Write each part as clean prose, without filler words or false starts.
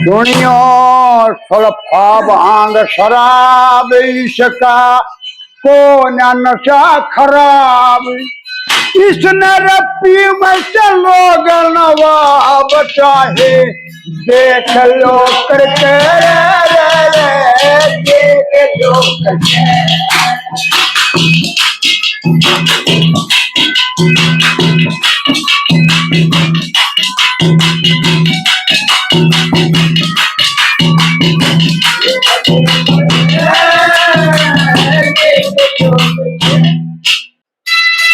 सुनियो सुल्फा भांग शराब इसका को नशा खराब, इसने रपी में चलो नवाब चाहे देख लो करके देख लो करके।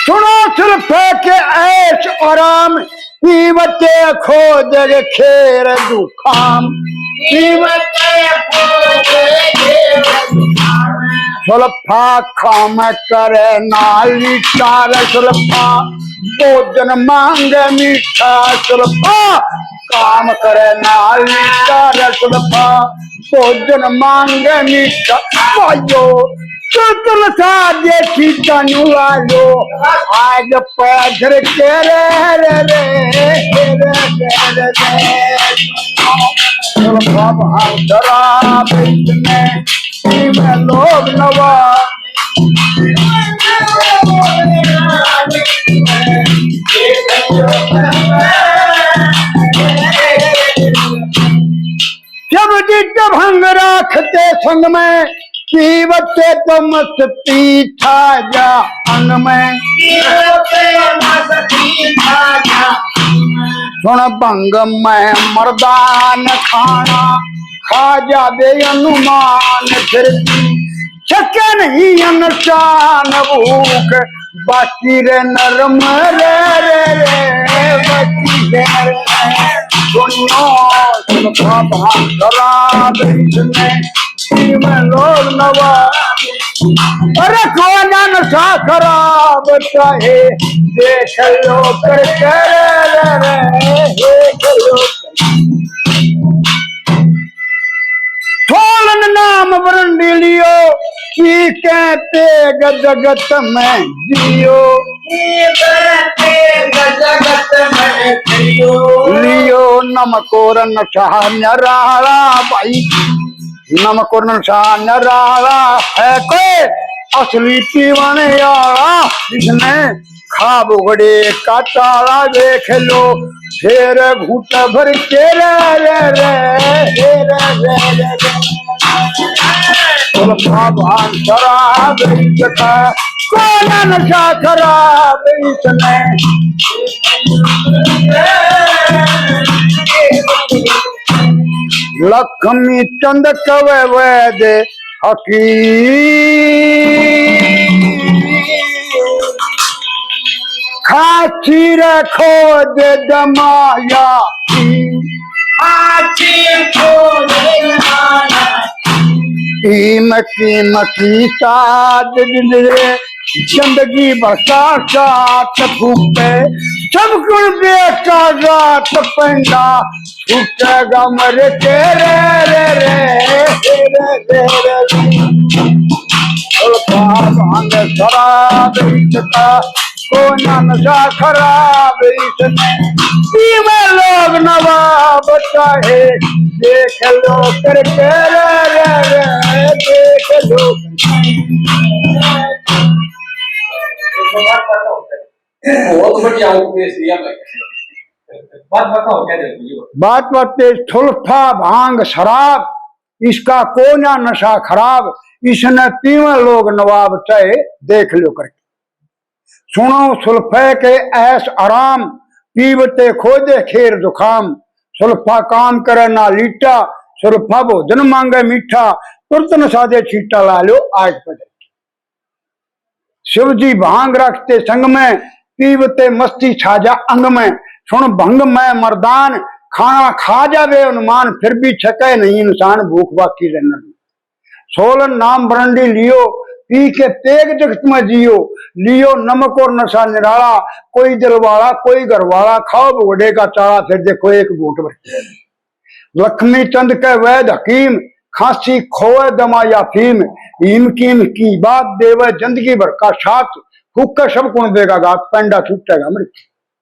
सुनो सुल्फे के ऐश आराम, पीवते खोज खेर दुखाम, पीवते खोज खेर दुखाम। सुल्फा खाम करे नाली चार, सुल्फा भोजन मांगे मीठा, सुल्फा काम करे नाली चार, सुल्फा भोजन मांगे मीठा। भाइयो तुल सा देखी तनु लालो आज पैदर के रे रे रे शराब में लोग नवा जब जिद भंग रखते संग में, पीवते तो मस्ती छा जा अंग में, सुन भंग में मर्दान खाना खा जावे अनुमान, फिर छके नहीं अनशान भूख बाकी रे नरम रे रे रे बाकी रे शराब में लोग नवा। अरे कौन नशा खराब चाहे देख लो करके देख लो। थोलन नाम वरंडी लियो की कहते जगत में जियो, जगत में लियो नमक और नशा नराला भाई, नमक और नशा नराला है कोई असली पीवाने वाला, जिसने खाब उगड़े का ताला देख लो फिर घूट भर के रे रे रे रे रे रे। भान शराब इसका कौन नशा खराब, इसने लक्ष्मी चंद कवे वैद हकीम, खाची रखो दे जमाया की साथ जिंदगी बसा साथ फूके सब कुछ बेटा रात पंडा छूटेगा मर के रे रे रे रे रे। शराब इसका कौन नशा खराब, इसने पीवे लोग नवाब चाहे देख लो करके रे रे रे देख लो। बहुत बढ़िया बात बताओ क्या बात बात सुल्फा भांग शराब इसका कौन नशा खराब, इसने तीनों लोग नवाब चाहे देख लो करके। सुनो सुल्फे के ऐश आराम, पीवते खोजे खेर जुखाम, सुल्फा काम करे ना लीटा, सुल्फा भोजन मांगे मीठा, तुरंत नशा दे छीटा ला लो आज बजे। शिव जी भांग रखते संग में, पीवते मस्ती छाजा अंग में, सुन भंग में मर्दान खाना खा जावे अनुमान, फिर भी छके नहीं इंसान भूख बाकी रहना। सोलन नाम बरंडी लियो पी के तेग जगत में जियो, लियो नमक और नशा निराला, कोई दिलवाला कोई घरवाला, खाओ बड़े का चारा फिर देखो एक घूट बचे। लक्ष्मी चंद के वैद हकीम, खांसी खोए दमा या फीम, हीम कीम की बात देवे जिंदगी भर का साथ, फूक सब कौन देगा गात पेंडा छूटेगा मृत्यु।